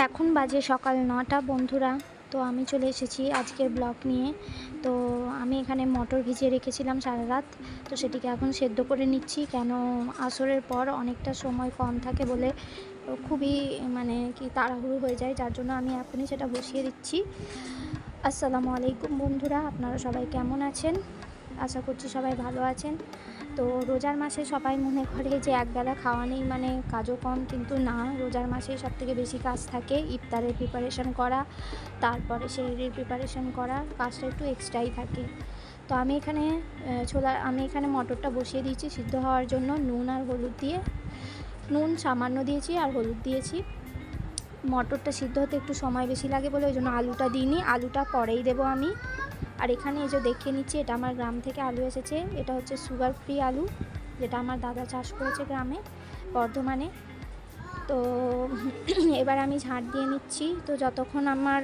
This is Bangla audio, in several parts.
এখন বাজে সকাল 9টা বন্ধুরা। তো আমি চলে এসেছি আজকের ব্লগ নিয়ে। তো আমি এখানে মটর ভিজিয়ে রেখেছিলাম সারা রাত, তো সেটিকে এখন সেদ্ধ করে নিচ্ছি। কেন আসরের পর অনেকটা সময় কম থাকে বলে খুবই কি তাড়াহুড়ো হয়ে যায়, যার জন্য আমি এখনই সেটা বসিয়ে দিচ্ছি। আসসালামু আলাইকুম বন্ধুরা, আপনারা সবাই কেমন আছেন? আশা করছি সবাই ভালো আছেন। তো রোজার মাসে সবাই মনে করে যে একবেলা খাওয়া নেই মানে কাজও কম, কিন্তু না, রোজার মাসে সবথেকে বেশি কাজ থাকে ইফতারের প্রিপারেশন করা, তারপরে সেহরির প্রিপারেশন করা, কাজটা একটু এক্সট্রাই থাকে। তো আমি এখানে মটরটা বসিয়ে দিয়েছি সিদ্ধ হওয়ার জন্য, নুন আর হলুদ দিয়ে। নুন সামান্য দিয়েছি আর হলুদ দিয়েছি। মটরটা সিদ্ধ হতে একটু সময় বেশি লাগে বলে ওই জন্য আলুটা দিইনি, আলুটা পরেই দেবো আমি। আর এখানে এই যে দেখিয়ে নিচ্ছি, এটা আমার গ্রাম থেকে আলু এসেছে। এটা হচ্ছে সুগার ফ্রি আলু, যেটা আমার দাদা চাষ করেছে গ্রামে, বর্ধমানে। তো এবার আমি ঝাঁট দিয়ে নিচ্ছি। তো যতক্ষণ আমার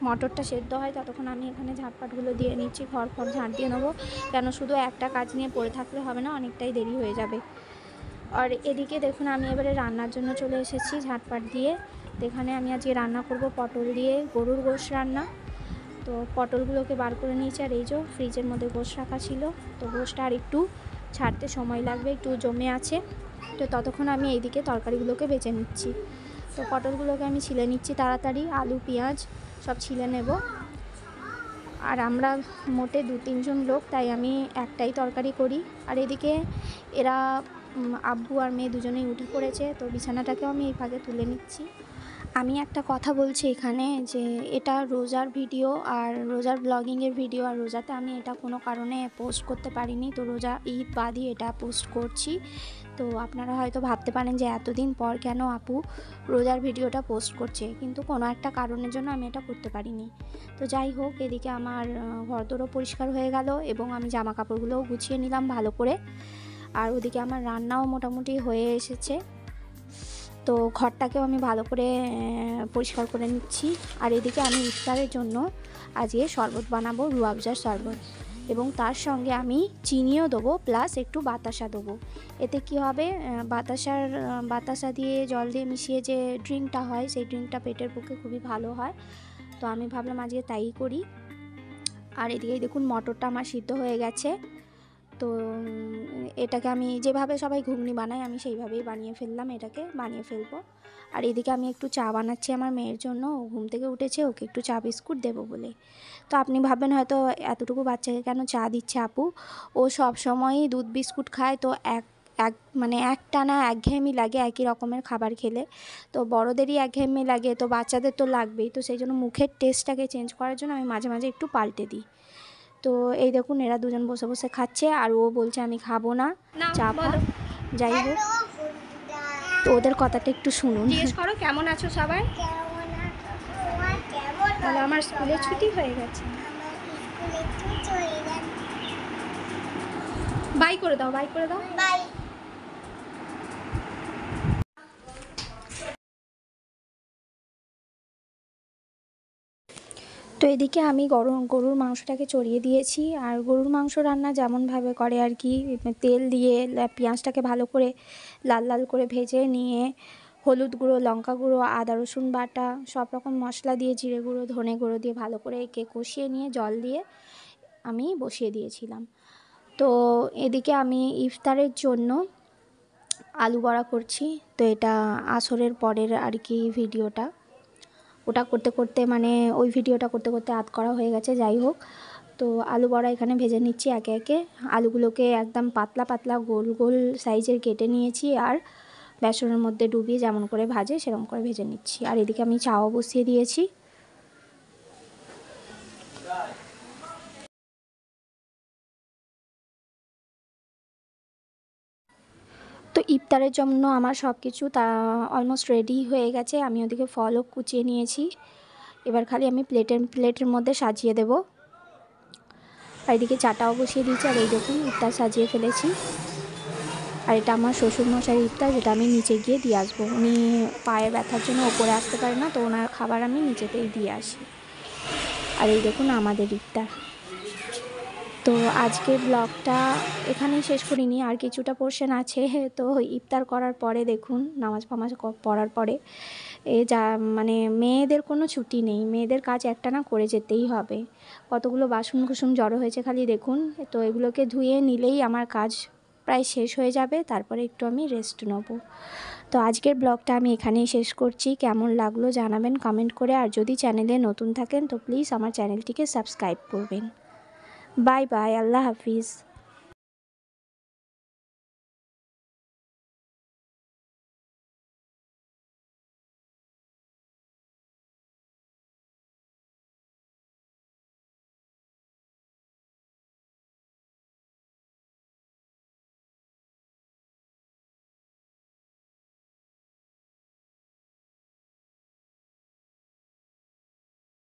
মটরটা সেদ্ধ হয় ততক্ষণ আমি এখানে ঝাঁটপাটগুলো দিয়ে নিচ্ছি, খড় ঝাঁট দিয়ে নেবো। কেন শুধু একটা কাজ নিয়ে পড়ে থাকলে হবে না, অনেকটাই দেরি হয়ে যাবে। আর এদিকে দেখুন আমি এবারে রান্নার জন্য চলে এসেছি ঝাঁটপাট দিয়ে। তো এখানে আমি আজকে রান্না করব পটল দিয়ে গরুর গোশ রান্না। তো পটলগুলোকে বার করে নিয়েছি, আর এই যে ফ্রিজের মধ্যে গোশ রাখা ছিল, তো গোশটা আর একটু ছাড়তে সময় লাগবে, একটু জমে আছে। তো ততক্ষণ আমি এইদিকে তরকারিগুলোকে বেছে নিচ্ছি। তো পটলগুলোকে আমি ছিলে নিচ্ছি তাড়াতাড়ি, আলু পেঁয়াজ সব ছিলে নেব। আর আমরা মোটে 2-3 জন লোক, তাই আমি একটাই তরকারি করি। আর এদিকে এরা আব্বু আর মেয়ে দুজনেই উঠে পড়েছে, তো বিছানাটাকেও আমি এই ফাঁকে তুলে নিচ্ছি। আমি একটা কথা বলছি এখানে, যে এটা রোজার ভিডিও আর রোজার ব্লগিংয়ের ভিডিও, আর রোজাতে আমি এটা কোনো কারণে পোস্ট করতে পারিনি, তো রোজা ঈদ বাদই এটা পোস্ট করছি। তো আপনারা হয়তো ভাবতে পারেন যে এতদিন পর কেন আপু রোজার ভিডিওটা পোস্ট করছে, কিন্তু কোনো একটা কারণের জন্য আমি এটা করতে পারিনি। তো যাই হোক, এদিকে আমার ঘরদোরও পরিষ্কার হয়ে গেল এবং আমি জামা কাপড়গুলোও গুছিয়ে নিলাম ভালো করে। আর ওদিকে আমার রান্নাও মোটামুটি হয়ে এসেছে, তো ঘরটাকেও আমি ভালো করে পরিষ্কার করে নিচ্ছি। আর এদিকে আমি ইফতারের জন্য আজকে শরবত বানাবো, রুয়াবজার শরবত, এবং তার সঙ্গে আমি চিনিও দেবো, প্লাস একটু বাতাসা দেবো। এতে কি হবে, বাতাসা দিয়ে জল দিয়ে মিশিয়ে যে ড্রিঙ্কটা হয়, সেই ড্রিঙ্কটা পেটের পক্ষে খুবই ভালো হয়। তো আমি ভাবলাম আজকে তাই করি। আর এদিকে দেখুন মটরটা আমার সিদ্ধ হয়ে গেছে। তো এটাকে আমি যেভাবে সবাই ঘুগনি বানায় আমি সেইভাবেই বানিয়ে ফেলবো। আর এদিকে আমি একটু চা বানাচ্ছি আমার মেয়ের জন্য, ও ঘুম থেকে উঠেছে, ওকে একটু চা বিস্কুট দেবো বলে। তো আপনি ভাববেন হয়তো এতটুকু বাচ্চাকে কেন চা দিচ্ছে আপু, ও সব সময়ই দুধ বিস্কুট খায়, তো একটানা একঘেয়েমি লাগে একই রকমের খাবার খেলে। তো বড়দেরই একঘেয়েমি লাগে, তো বাচ্চাদের তো লাগবেই। তো সেই জন্য মুখের টেস্টটাকে চেঞ্জ করার জন্য আমি মাঝে মাঝে একটু পাল্টে দিই। তো এই দেখুন এরা দুজন বসে বসে খাচ্ছে, আর ও বলছে আমি খাবো না চা ফা। যাই হোক, তো ওদের কথাটা একটু শুনুন। জিজ্ঞেস করো কেমন আছো সবাই। বলো আমার স্কুলে ছুটি হয়ে গেছে। বাই করে দাও, বাই করে দাও। তো এদিকে আমি গরুর মাংসটাকে চড়িয়ে দিয়েছি। আর গরুর মাংস রান্না যেমনভাবে করে আর কি, তেল দিয়ে পেঁয়াজটাকে ভালো করে লাল লাল করে ভেজে নিয়ে হলুদ গুঁড়ো, লঙ্কা গুঁড়ো, আদা রসুন বাটা, সব রকম মশলা দিয়ে, জিরে গুঁড়ো, ধনে গুঁড়ো দিয়ে ভালো করে একে কষিয়ে নিয়ে জল দিয়ে আমি বসিয়ে দিয়েছিলাম। তো এদিকে আমি ইফতারের জন্য আলু বড়া করছি। তো এটা আসরের পরের আর কি ভিডিওটা, ওটা করতে করতে ওই ভিডিওটা করতে করতে আধ করা হয়ে গেছে। যাই হোক, তো আলু বড়া এখানে ভেজে নিচ্ছি একে একে। আলুগুলোকে একদম পাতলা পাতলা গোল গোল সাইজের কেটে নিয়েছি, আর বেসনের মধ্যে ডুবিয়ে যেমন করে ভাজে সেরকম করে ভেজে নিচ্ছি। আর এদিকে আমি চাও বসিয়ে দিয়েছি। তো ইফতারের জন্য আমার সব কিছু অলমোস্ট রেডি হয়ে গেছে। আমি ওদিকে ফলও কুচিয়ে নিয়েছি, এবার খালি আমি প্লেটের মধ্যে সাজিয়ে দেব। আর এদিকে চাটাও বসিয়ে দিয়েছি। আর এই দেখুন ইফতার সাজিয়ে ফেলেছি। আর এটা আমার শ্বশুরমশাইয়ের ইফতার, যেটা আমি নিচে গিয়ে দিয়ে আসবো। উনি পায়ে ব্যথার জন্য ওপরে আসতে পারে না, তো ওনার খাবার আমি নিচেতেই দিয়ে আসি। আর এই দেখুন আমাদের ইফতার। তো আজকের ব্লগটা এখানেই শেষ করিনি, আর কিছুটা পোর্শন আছে। তো ইফতার করার পরে দেখুন, নামাজ ফামাজ পড়ার পরে যা মানে মেয়েদের কোনো ছুটি নেই, মেয়েদের কাজ একটানা করে যেতেই হবে। কতগুলো বাসন কুসুম জড়ো হয়েছে খালি দেখুন। তো এগুলোকে ধুয়ে নিলেই আমার কাজ প্রায় শেষ হয়ে যাবে, তারপরে একটু আমি রেস্ট নেব। তো আজকের ব্লগটা আমি এখানেই শেষ করছি। কেমন লাগলো জানাবেন কমেন্ট করে, আর যদি চ্যানেলে নতুন থাকেন তো প্লিজ আমার চ্যানেলটিকে সাবস্ক্রাইব করবেন। বাই বাই, আল্লাহ হাফিজ।